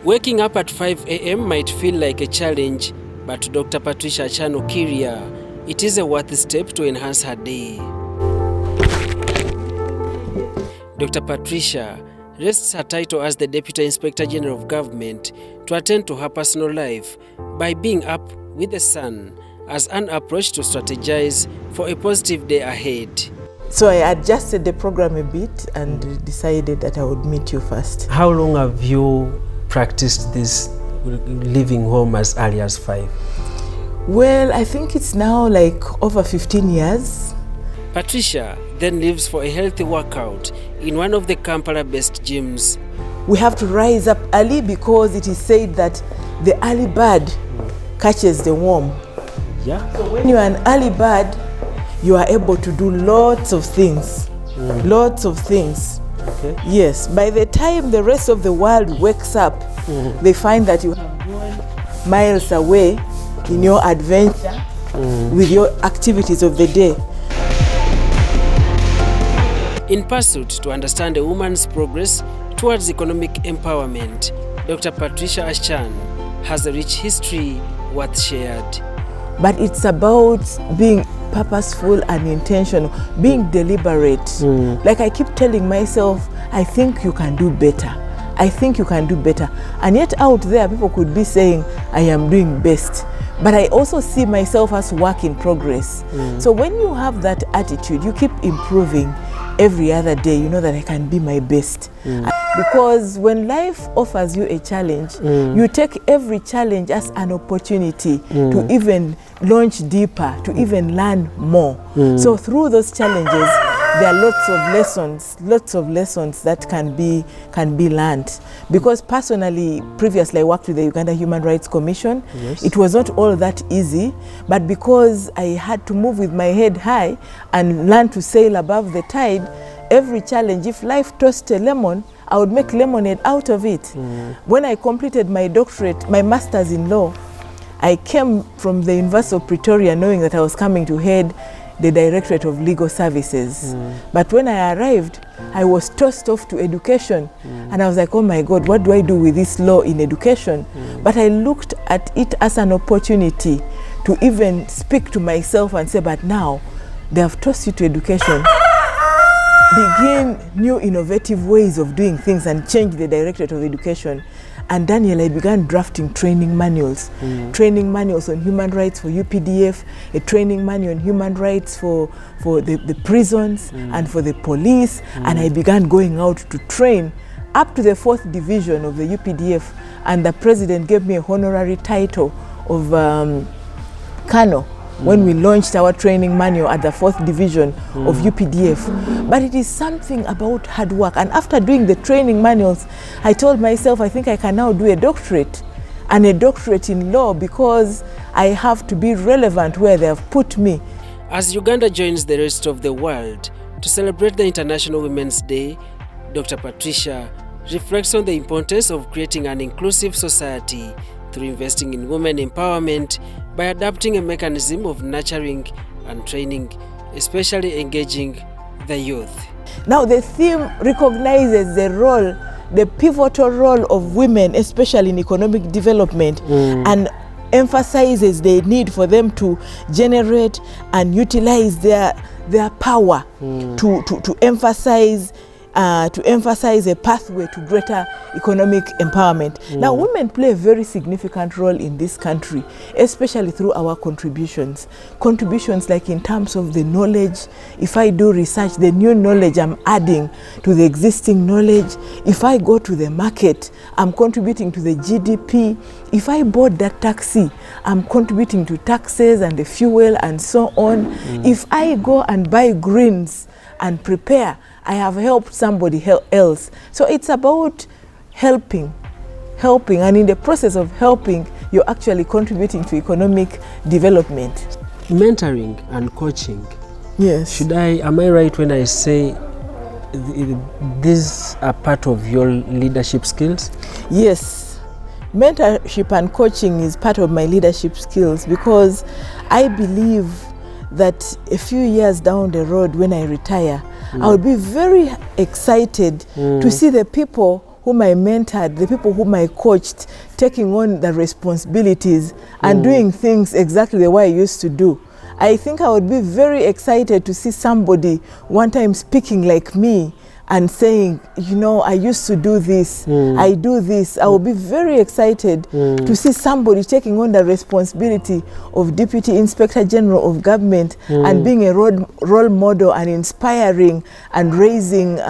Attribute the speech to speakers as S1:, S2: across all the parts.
S1: Waking up at 5 a.m. might feel like a challenge, but to Dr. Patricia Achan Okiria, it is a worthy step to enhance her day. Dr. Patricia rests her title as the Deputy Inspector General of Government to attend to her personal life by being up with the sun as an approach to strategize for a positive day ahead.
S2: So I adjusted the program a bit and decided that I would meet you first.
S1: How long have you practiced this leaving home as early as 5?
S2: Well, I think it's now like over 15 years.
S1: Patricia then leaves for a healthy workout in one of the Kampala-based gyms.
S2: We have to rise up early because it is said that the early bird catches the worm.
S1: Yeah.
S2: So when you are an early bird, you are able to do lots of things. Lots of things.
S1: Okay.
S2: Yes, by the time the rest of the world wakes up, they find that you have gone miles away in your adventure with your activities of the day.
S1: In pursuit to understand a woman's progress towards economic empowerment, Dr. Patricia Achan has a rich history worth shared.
S2: But it's about being purposeful and intentional, being deliberate. Like I keep telling myself, I think you can do better. I think you can do better. And yet out there, people could be saying, I am doing best. But I also see myself as work in progress. So when you have that attitude, you keep improving every other day. You know that I can be my best. Because when life offers you a challenge, you take every challenge as an opportunity to even launch deeper, to even learn more. So through those challenges, there are lots of lessons that can be learned. Because personally, previously I worked with the Uganda Human Rights Commission.
S1: Yes.
S2: It was not all that easy, but because I had to move with my head high and learn to sail above the tide, every challenge, if life tossed a lemon, I would make lemonade out of it. When I completed my doctorate, my master's in law, I came from the University of Pretoria knowing that I was coming to head the Directorate of Legal Services. But when I arrived, I was tossed off to education. And I was like, oh my God, what do I do with this law in education? But I looked at it as an opportunity to even speak to myself and say, but now they have tossed you to education. Begin new innovative ways of doing things and change the Directorate of Education. And Daniel, I began drafting training manuals. Training manuals on human rights for UPDF, a training manual on human rights for the prisons and for the police. And I began going out to train up to the 4th division of the UPDF. And the president gave me a honorary title of Colonel when we launched our training manual at the 4th division of UPDF. But it is something about hard work. And after doing the training manuals, I told myself, I think I can now do a doctorate, and a doctorate in law, because I have to be relevant where they have put me.
S1: As Uganda joins the rest of the world to celebrate the International Women's Day, Dr. Patricia reflects on the importance of creating an inclusive society through investing in women empowerment by adapting a mechanism of nurturing and training, especially engaging the youth.
S2: Now the theme recognizes the pivotal role of women, especially in economic development, and emphasizes the need for them to generate and utilize their power to emphasize a pathway to greater economic empowerment. Now, women play a very significant role in this country, especially through our contributions. Contributions like in terms of the knowledge. If I do research, the new knowledge I'm adding to the existing knowledge. If I go to the market, I'm contributing to the GDP. If I board that taxi, I'm contributing to taxes and the fuel and so on. If I go and buy greens and prepare, I have helped somebody else. So it's about helping, and in the process of helping, you're actually contributing to economic development.
S1: Mentoring and coaching.
S2: Yes.
S1: Am I right when I say these are part of your leadership skills?
S2: Yes. Mentorship and coaching is part of my leadership skills, because I believe that a few years down the road when I retire, I would be very excited to see the people whom I mentored, the people whom I coached, taking on the responsibilities and doing things exactly the way I used to do. I think I would be very excited to see somebody one time speaking like me and saying, you know, I used to do this, I do this. I will be very excited to see somebody taking on the responsibility of Deputy Inspector General of Government and being a role model and inspiring and raising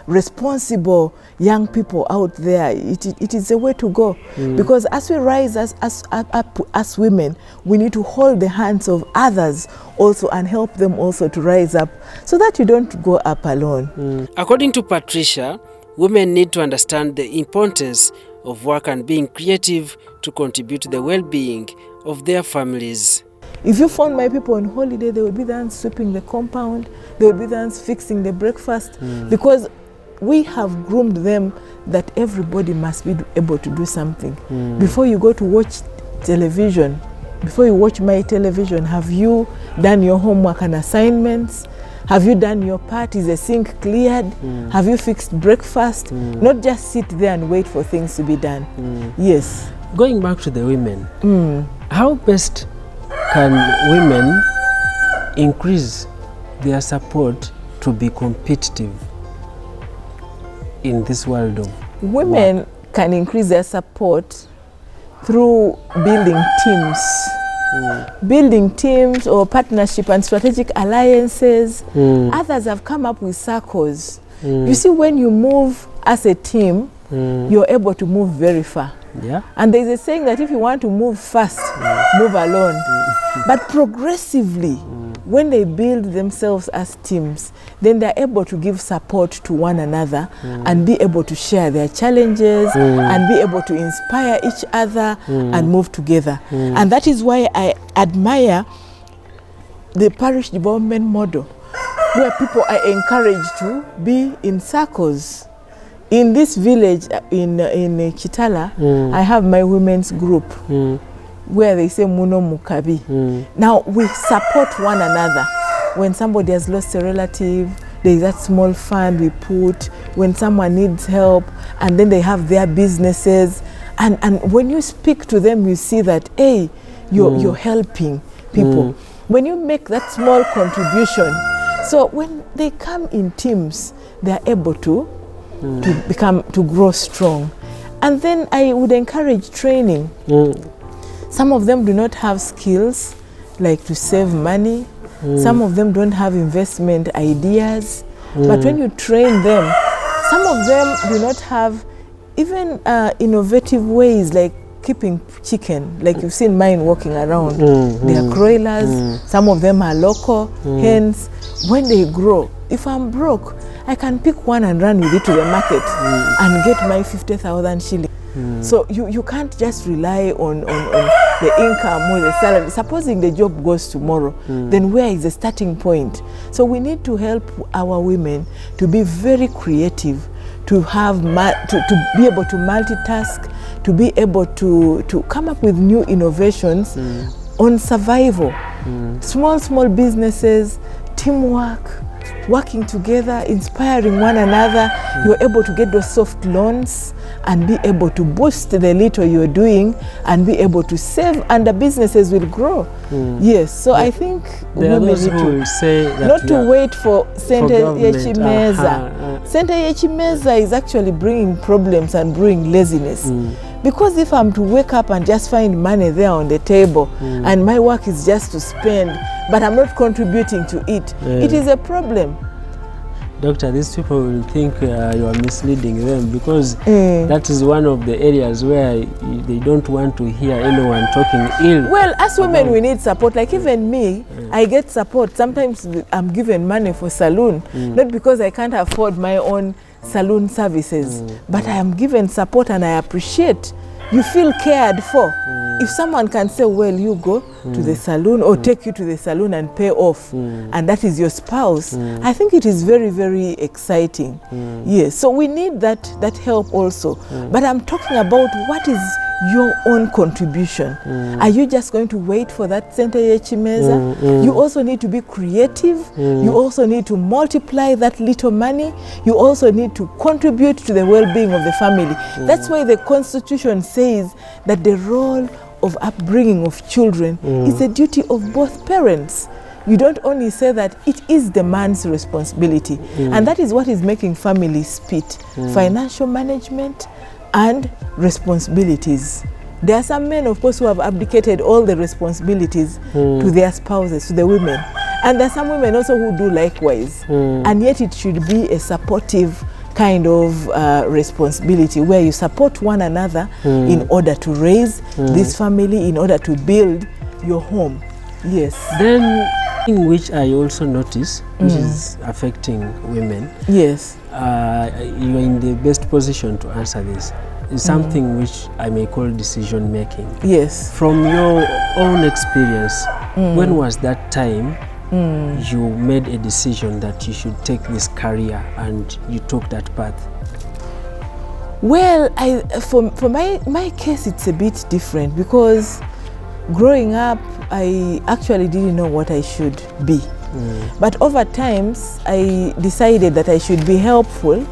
S2: responsible young people out there. It is a way to go. Because as we rise as women, we need to hold the hands of others also and help them also to rise up so that you don't go up alone.
S1: According to Patricia, women need to understand the importance of work and being creative to contribute to the well-being of their families.
S2: If you found my people on holiday, they would be the ones sweeping the compound, they would be the ones fixing the breakfast, because we have groomed them that everybody must be able to do something. Before you go to watch television, before you watch my television, have you done your homework and assignments? Have you done your part? Is the sink cleared? Have you fixed breakfast? Not just sit there and wait for things to be done. Yes.
S1: Going back to the women, how best can women increase their support to be competitive in this world of
S2: women
S1: work?
S2: Can increase their support through building teams. Building teams or partnership and strategic alliances. Others have come up with circles. You see, when you move as a team, you're able to move very far.
S1: Yeah.
S2: And there's a saying that if you want to move fast, move alone. But progressively, when they build themselves as teams, then they're able to give support to one another and be able to share their challenges and be able to inspire each other and move together. And that is why I admire the parish development model, where people are encouraged to be in circles. In this village in Chitala, I have my women's group where they say Muno Mukabi. Now we support one another. When somebody has lost a relative, there is that small fund we put. When someone needs help, and then they have their businesses. And when you speak to them, you see that, hey, you're helping people. When you make that small contribution, so when they come in teams, they are able to grow strong. And then I would encourage training. Some of them do not have skills like to save money. Some of them don't have investment ideas. But when you train them, some of them do not have even innovative ways like keeping chicken, like you've seen mine walking around. They are broilers. Some of them are local hens. When they grow, if I'm broke, I can pick one and run with it to the market and get my 50,000 shillings. So you can't just rely on the income or the salary. Supposing the job goes tomorrow, then where is the starting point? So we need to help our women to be very creative, to have to be able to multitask, to be able to come up with new innovations on survival. Small businesses, teamwork, working together, inspiring one another. You're able to get those soft loans and be able to boost the little you're doing and be able to save, and the businesses will grow. Yes, so I think women need to
S1: say that
S2: not to wait for Center Yechimeza. Center Yechimeza is actually bringing problems and bringing laziness. Because if I'm to wake up and just find money there on the table and my work is just to spend, but I'm not contributing to it, it is a problem.
S1: Doctor, these people will think you are misleading them, because that is one of the areas where they don't want to hear anyone talking ill.
S2: Well, as women, we need support. Like even me, I get support. Sometimes I'm given money for saloon, not because I can't afford my own saloon services, but I am given support and I appreciate. You feel cared for. If someone can say, well, you go to the saloon or take you to the saloon and pay off, and that is your spouse, I think it is very, very exciting. Yes, so we need that help also. But I'm talking about what is your own contribution. Are you just going to wait for that center chimeza? You also need to be creative. You also need to multiply that little money. You also need to contribute to the well-being of the family. That's why the Constitution says that the role of upbringing of children is the duty of both parents. You don't only say that it is the man's responsibility. And that is what is making families split. Financial management and responsibilities. There are some men, of course, who have abdicated all the responsibilities to their spouses, to the women. And there are some women also who do likewise. And yet it should be a supportive kind of responsibility where you support one another in order to raise this family, in order to build your home. Yes.
S1: Then, which I also notice, which is affecting women.
S2: Yes.
S1: You are in the best position to answer this. It's something which I may call decision making.
S2: Yes.
S1: From your own experience, when was that time you made a decision that you should take this career and you took that path?
S2: Well, for my case, it's a bit different because growing up, I actually didn't know what I should be. But over times, I decided that I should be helpful.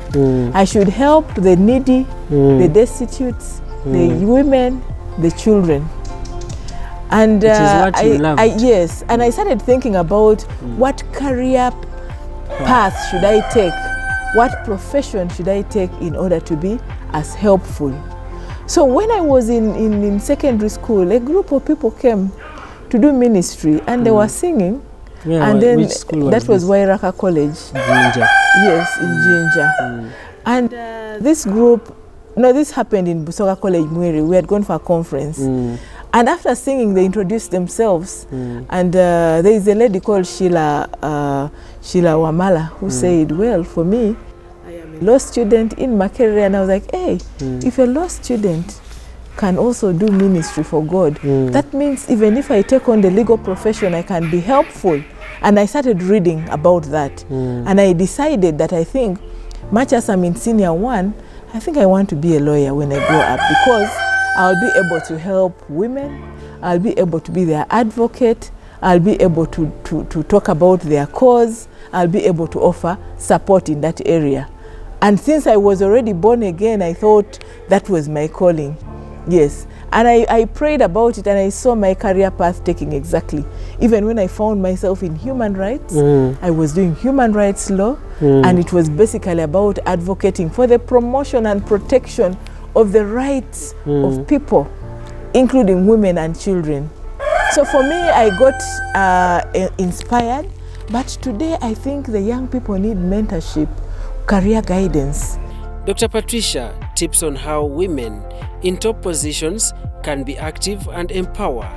S2: I should help the needy, the destitutes, the women, the children. And
S1: Which is what you loved.
S2: yes, and I started thinking about what career path should I take, what profession should I take in order to be as helpful. So when I was in secondary school, a group of people came to do ministry and they were singing.
S1: Yeah,
S2: and then
S1: which school was
S2: that was
S1: this?
S2: Wairaka College.
S1: Ginger.
S2: Yes, in Ginger. And this group, this happened in Busoga College, Mwiri. We had gone for a conference. And after singing, they introduced themselves. And there is a lady called Sheila Wamala who said, well, for me, I am a law student in Makerere. And I was like, hey, if a law student can also do ministry for God, that means even if I take on the legal profession, I can be helpful. And I started reading about that. And I decided that I think, much as I'm in senior 1, I think I want to be a lawyer when I grow up because I'll be able to help women, I'll be able to be their advocate, I'll be able to talk about their cause, I'll be able to offer support in that area. And since I was already born again, I thought that was my calling. Yes, and I prayed about it and I saw my career path taking exactly. Even when I found myself in human rights, I was doing human rights law, and it was basically about advocating for the promotion and protection of the rights of people, including women and children. So for me, I got inspired, but today I think the young people need mentorship, career guidance.
S1: Dr. Patricia tips on how women in top positions can be active and empower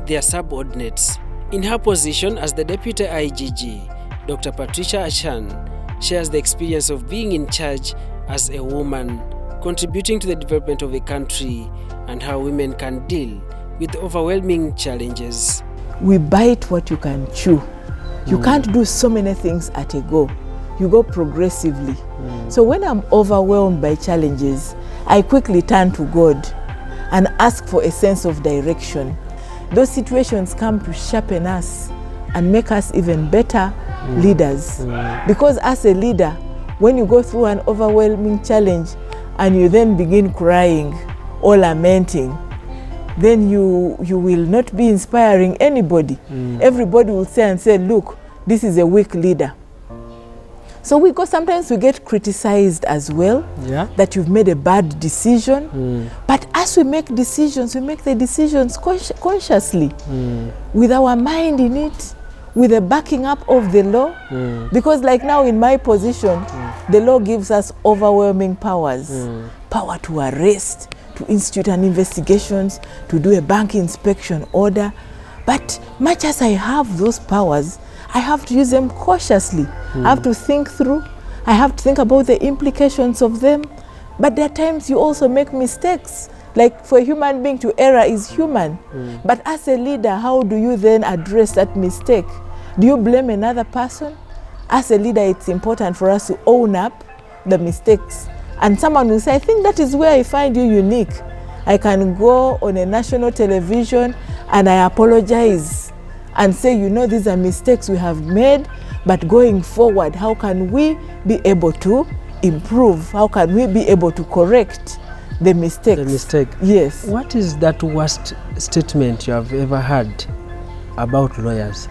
S1: their subordinates. In her position as the Deputy IGG, Dr. Patricia Achan shares the experience of being in charge as a woman, contributing to the development of a country, and how women can deal with the overwhelming challenges.
S2: We bite what you can chew. You can't do so many things at a go. You go progressively. So when I'm overwhelmed by challenges, I quickly turn to God and ask for a sense of direction. Those situations come to sharpen us and make us even better leaders. Because as a leader, when you go through an overwhelming challenge and you then begin crying or lamenting, then you will not be inspiring anybody. Everybody will say, look, this is a weak leader. So sometimes we get criticized as well, that you've made a bad decision. But as we make decisions, we make the decisions consciously, with our mind in it, with the backing up of the law. Because like now in my position, the law gives us overwhelming powers. Power to arrest, to institute an investigation, to do a bank inspection order. But much as I have those powers, I have to use them cautiously. I have to think through. I have to think about the implications of them. But there are times you also make mistakes. Like for a human being to err is human. But as a leader, how do you then address that mistake? Do you blame another person? As a leader, it's important for us to own up the mistakes. And someone will say, I think that is where I find you unique. I can go on a national television and I apologize and say, you know, these are mistakes we have made, but going forward, how can we be able to improve? How can we be able to correct the mistakes?
S1: The mistake.
S2: Yes.
S1: What is that worst statement you have ever heard about lawyers?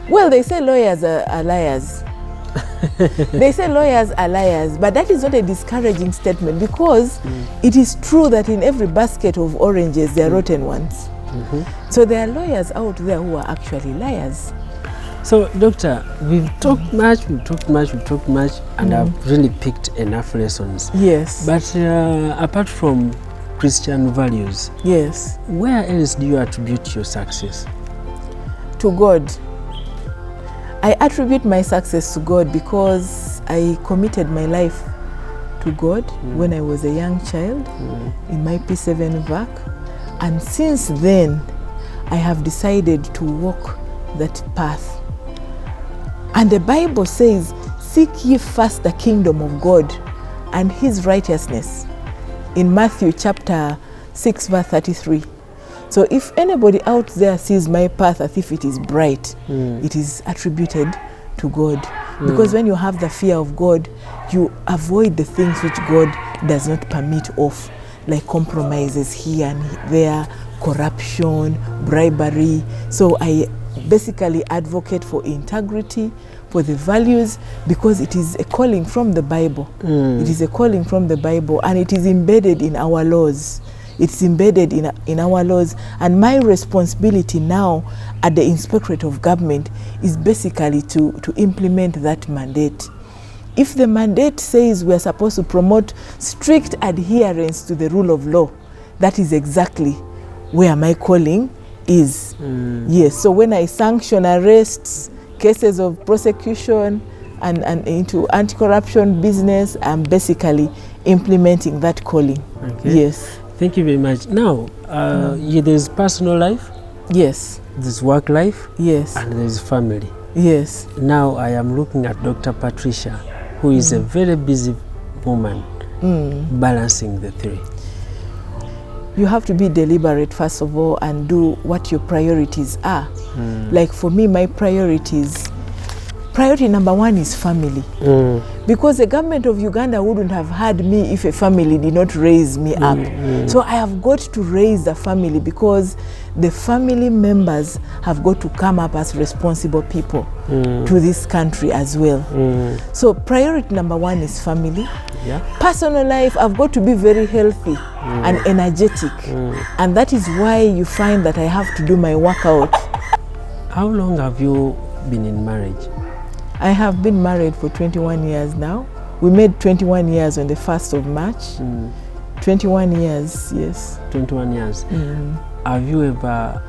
S2: Well, they say lawyers are liars. They say lawyers are liars, but that is not a discouraging statement, because it is true that in every basket of oranges there are rotten ones. So there are lawyers out there who are actually liars.
S1: So, Doctor, we've talked much, and I've really picked enough lessons.
S2: Yes.
S1: But apart from Christian values,
S2: yes,
S1: where else do you attribute your success?
S2: To God. I attribute my success to God because I committed my life to God when I was a young child in my P7 VAC. And since then, I have decided to walk that path. And the Bible says, seek ye first the kingdom of God and his righteousness, in Matthew chapter 6 verse 33. So if anybody out there sees my path as if it is bright, it is attributed to God. Because when you have the fear of God, you avoid the things which God does not permit of, like compromises here and there, corruption, bribery. So I basically advocate for integrity, for the values, because it is a calling from the Bible. It is a calling from the Bible, and it is embedded in our laws. It's embedded in our laws, and my responsibility now at the Inspectorate of Government is basically to implement that mandate. If the mandate says we are supposed to promote strict adherence to the rule of law, that is exactly where my calling is. Yes, so when I sanction arrests, cases of prosecution, and into anti-corruption business, I'm basically implementing that calling.
S1: Okay.
S2: Yes.
S1: Thank you very much. Now, there's personal life.
S2: Yes.
S1: There's work life.
S2: Yes.
S1: And there's family.
S2: Yes.
S1: Now I am looking at Dr. Patricia, who is a very busy woman, balancing the three.
S2: You have to be deliberate, first of all, and do what your priorities are. Like for me, my priority number one is family. Because the government of Uganda wouldn't have had me if a family did not raise me up. So I have got to raise the family, because the family members have got to come up as responsible people to this country as well. So priority number one is family.
S1: Yeah.
S2: Personal life, I've got to be very healthy and energetic. And that is why you find that I have to do my workout.
S1: How long have you been in marriage?
S2: I have been married for 21 years now. We made 21 years on the 1st of March. 21 years, yes.
S1: 21 years. Have you ever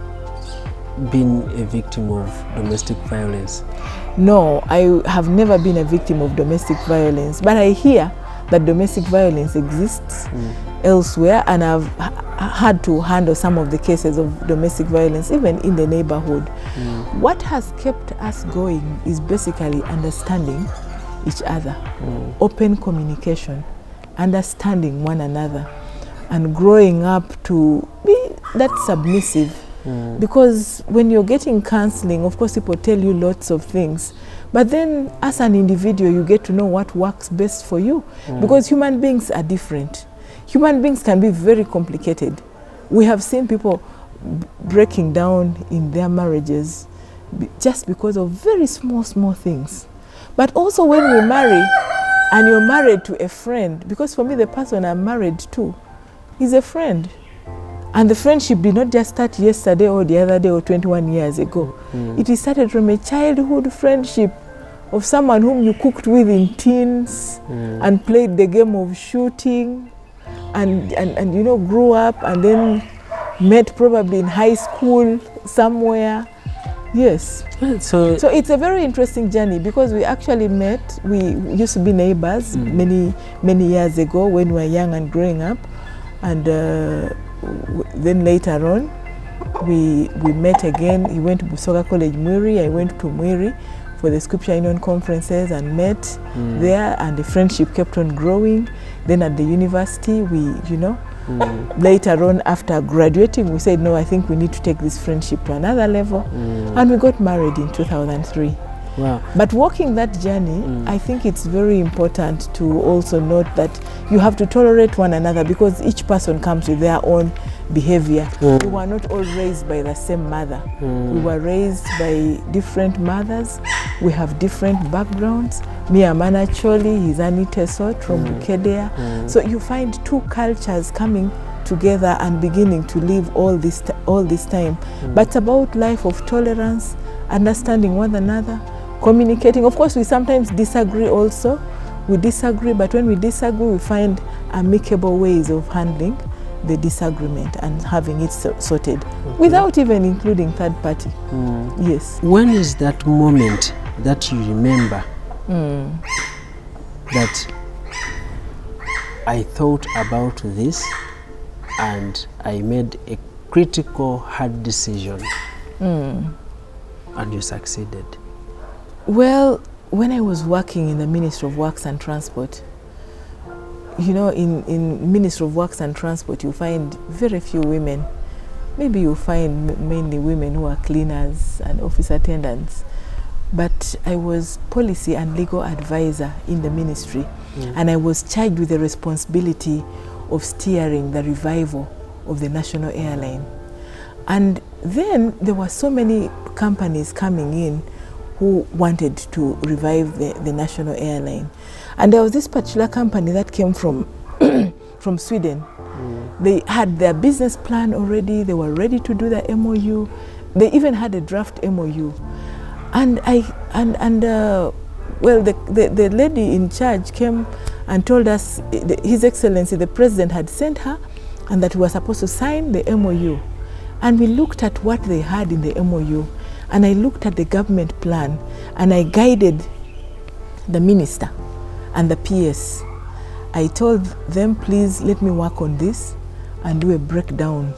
S1: been a victim of domestic violence?
S2: No, I have never been a victim of domestic violence, but I hear that domestic violence exists elsewhere, and I've had to handle some of the cases of domestic violence, even in the neighborhood. What has kept us going is basically understanding each other, open communication, understanding one another, and growing up to be that submissive. Because when you're getting counseling, of course people tell you lots of things, but then as an individual you get to know what works best for you, because human beings are different. Human beings can be very complicated. We have seen people breaking down in their marriages just because of very small things. But also when we marry, and you're married to a friend, because for me the person I'm married to is a friend. And the friendship did not just start yesterday or the other day or 21 years ago. It started from a childhood friendship of someone whom you cooked with in teens and played the game of shooting and you know, grew up and then met probably in high school somewhere. Yes. So it's a very interesting journey, because we actually met, we used to be neighbors many years ago when we were young and growing up, and then later on we met again. He went to Busoga College Mwiri, I went to Mwiri for the Scripture Union conferences and met there, and the friendship kept on growing. Then at the university we, you know, Later on, after graduating, we said, no, I think we need to take this friendship to another level. And we got married in 2003.
S1: Wow.
S2: But walking that journey, I think it's very important to also note that you have to tolerate one another, because each person comes with their own behavior. We were not all raised by the same mother. We were raised by different mothers. We have different backgrounds. Me, I'm Anna Choli, he's Anita Sot from Okiria. So you find two cultures coming together and beginning to live all this time. But it's about life of tolerance, understanding one another, communicating. Of course, we sometimes disagree also. We disagree, but when we disagree, we find amicable ways of handling the disagreement and having it sorted without even including third party. Yes.
S1: When is that moment that you remember that I thought about this and I made a critical, hard decision and you succeeded?
S2: Well, when I was working in the Ministry of Works and Transport, you know, in Ministry of Works and Transport, you find very few women. Maybe you find mainly women who are cleaners and office attendants. But I was policy and legal advisor in the ministry, and I was charged with the responsibility of steering the revival of the national airline. And then there were so many companies coming in who wanted to revive the national airline. And there was this particular company that came from from Sweden. They had their business plan already. They were ready to do the MOU. They even had a draft MOU. And well, the lady in charge came and told us His Excellency, the President, had sent her and that we were supposed to sign the MOU. And we looked at what they had in the MOU, and I looked at the government plan, and I guided the minister and the PS. I told them, please let me work on this and do a breakdown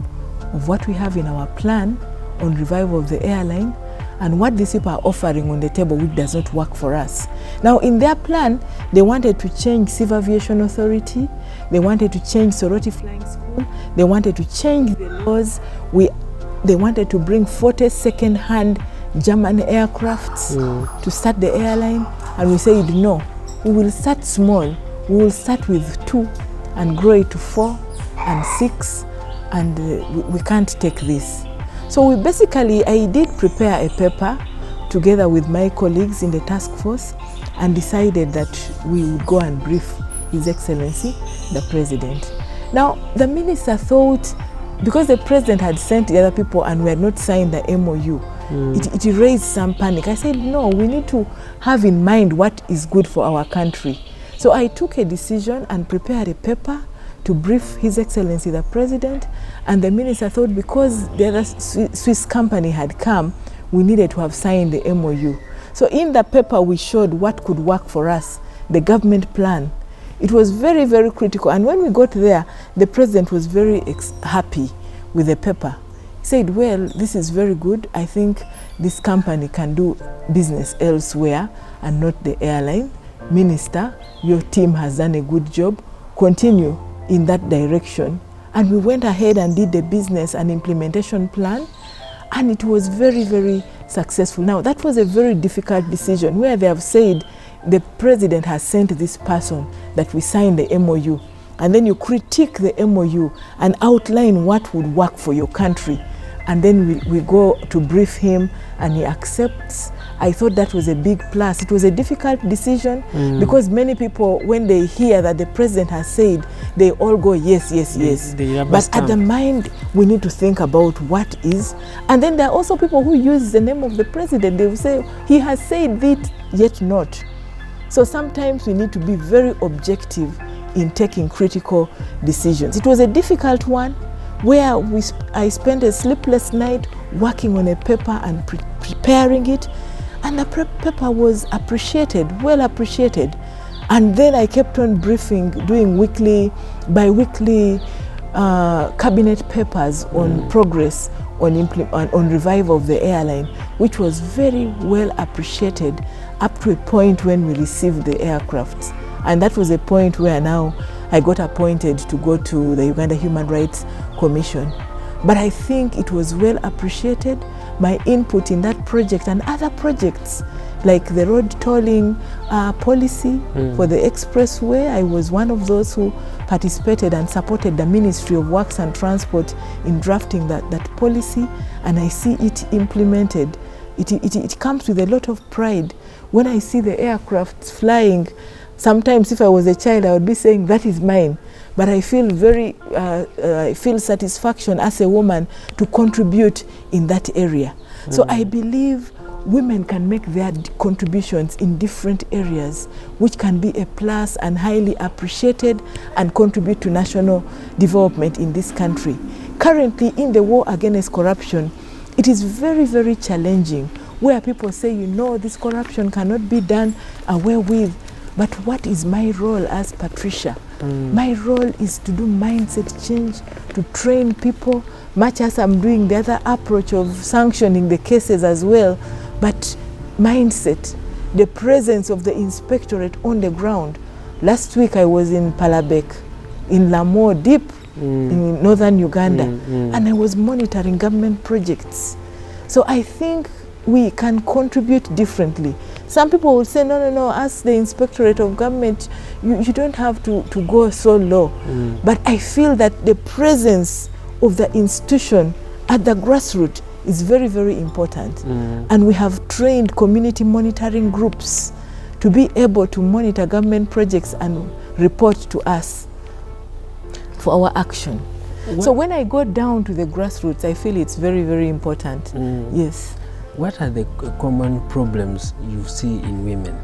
S2: of what we have in our plan on revival of the airline and what these people are offering on the table which does not work for us. Now, in their plan, they wanted to change Civil Aviation Authority, they wanted to change Sorority Flying School, they wanted to change the laws, they wanted to bring 40 second-hand German aircrafts to start the airline, and we said no, we will start small. We will start with 2 and grow it to 4 and 6, and we can't take this. So I did prepare a paper together with my colleagues in the task force and decided that we would go and brief His Excellency, the President. Now, the minister thought, because the President had sent the other people and we had not signed the MOU, it raised some panic. I said, no, we need to have in mind what is good for our country. So I took a decision and prepared a paper to brief His Excellency the President, and the minister thought because the other Swiss company had come, we needed to have signed the MOU. So in the paper we showed what could work for us, the government plan. It was very, very critical, and when we got there, the President was very happy with the paper. He said, well, this is very good. I think this company can do business elsewhere and not the airline. Minister, your team has done a good job. Continue in that direction. And we went ahead and did the business and implementation plan, and it was very, very successful. Now, that was a very difficult decision where they have said the President has sent this person that we signed the MOU, and then you critique the MOU and outline what would work for your country, and then we go to brief him and he accepts. I thought that was a big plus. It was a difficult decision because many people, when they hear that the President has said, they all go, yes, yes, yes. But at the mind, we need to think about what is. And then there are also people who use the name of the President. They will say, he has said it, yet not. So sometimes we need to be very objective in taking critical decisions. It was a difficult one where I spent a sleepless night working on a paper and preparing it. And the paper was appreciated, well appreciated. And then I kept on briefing, doing bi-weekly cabinet papers on progress, on revival of the airline, which was very well appreciated up to a point when we received the aircrafts. And that was a point where now I got appointed to go to the Uganda Human Rights Commission. But I think it was well appreciated, my input in that project and other projects, like the road tolling policy for the expressway. I was one of those who participated and supported the Ministry of Works and Transport in drafting that policy, and I see it implemented. It comes with a lot of pride. When I see the aircraft flying, sometimes if I was a child, I would be saying, that is mine. But I feel I feel satisfaction as a woman to contribute in that area. So I believe women can make their contributions in different areas, which can be a plus and highly appreciated and contribute to national development in this country. Currently, in the war against corruption, it is very, very challenging, where people say, you know, this corruption cannot be done away with. But what is my role as Patricia? My role is to do mindset change, to train people, much as I'm doing the other approach of sanctioning the cases as well. But mindset, the presence of the inspectorate on the ground. Last week I was in Palabek, in Lamo, deep in northern Uganda, and I was monitoring government projects. So I think we can contribute differently. Some people will say, no, as the inspectorate of government, you don't have to go so low. But I feel that the presence of the institution at the grassroots is very, very important. And we have trained community monitoring groups to be able to monitor government projects and report to us for our action. So when I go down to the grassroots, I feel it's very, very important. Yes.
S1: What are the common problems you see in women?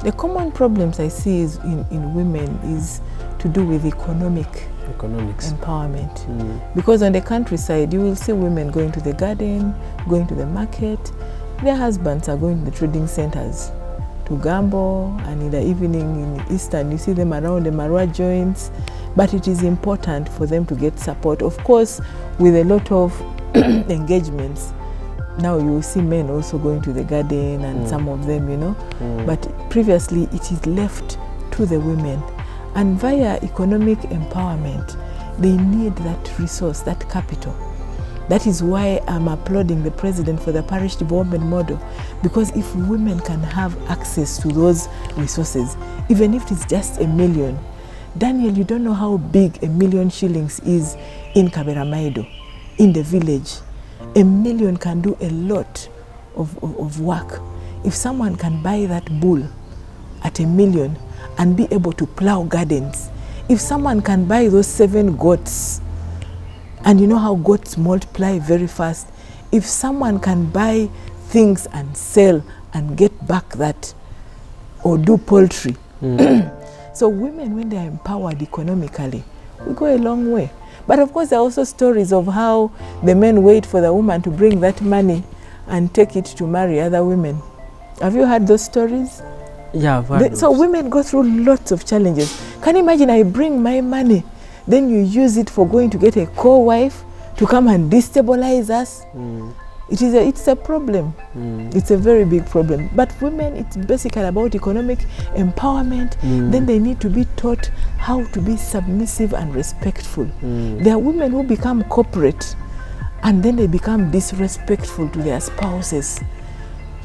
S2: The common problems I see in women is to do with economics empowerment. Because on the countryside, you will see women going to the garden, going to the market. Their husbands are going to the trading centers to gamble, and in the evening in Eastern, you see them around the Marwa joints. But it is important for them to get support, of course, with a lot of engagements. Now you will see men also going to the garden, and some of them, you know. But previously it is left to the women. And via economic empowerment, they need that resource, that capital. That is why I'm applauding the president for the parish development model, because if women can have access to those resources, even if it's just $1 million, Daniel, you don't know how big $1 million shillings is in Kaberamaido, in the village. $1 million can do a lot of work. If someone can buy that bull at $1 million and be able to plow gardens, if someone can buy those 7 goats, and you know how goats multiply very fast, if someone can buy things and sell and get back that, or do poultry. So women, when they are empowered economically, we go a long way. But of course, there are also stories of how the men wait for the woman to bring that money and take it to marry other women. Have you heard those stories?
S1: Yeah, I've heard
S2: So women go through lots of challenges. Can you imagine, I bring my money, then you use it for going to get a co-wife to come and destabilize us? It's a problem. It's a very big problem. But women, it's basically about economic empowerment. Then they need to be taught how to be submissive and respectful. There are women who become corporate and then they become disrespectful to their spouses.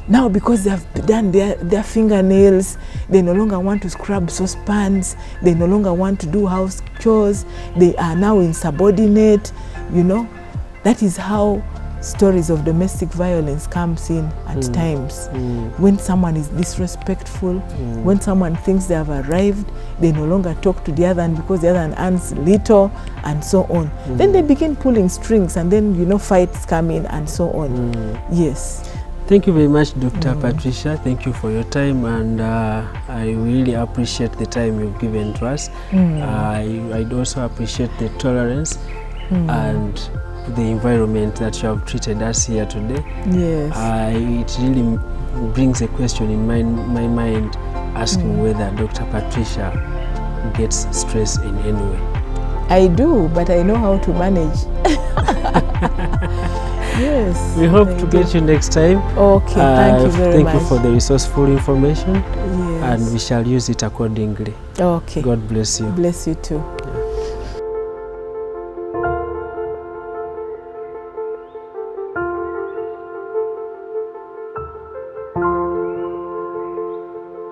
S2: Now, because they have done their fingernails, they no longer want to scrub saucepans, they no longer want to do house chores, they are now insubordinate, you know. That is how stories of domestic violence comes in at times. When someone is disrespectful, when someone thinks they have arrived, they no longer talk to the other one because the other one earns little, and so on. Then they begin pulling strings, and then, you know, fights come in and so on. Yes.
S1: Thank you very much, Dr. Patricia. Thank you for your time, and I really appreciate the time you've given to us. I'd also appreciate the tolerance and the environment that you have treated us here today.
S2: Yes.
S1: It really brings a question in my mind, asking whether Dr. Patricia gets stress in any way.
S2: I do, but I know how to manage. Yes.
S1: We hope to get you next time.
S2: Okay, thank you very much.
S1: Thank you for the resourceful information.
S2: Yes.
S1: and we shall use it accordingly.
S2: Okay.
S1: God bless you.
S2: Bless you too.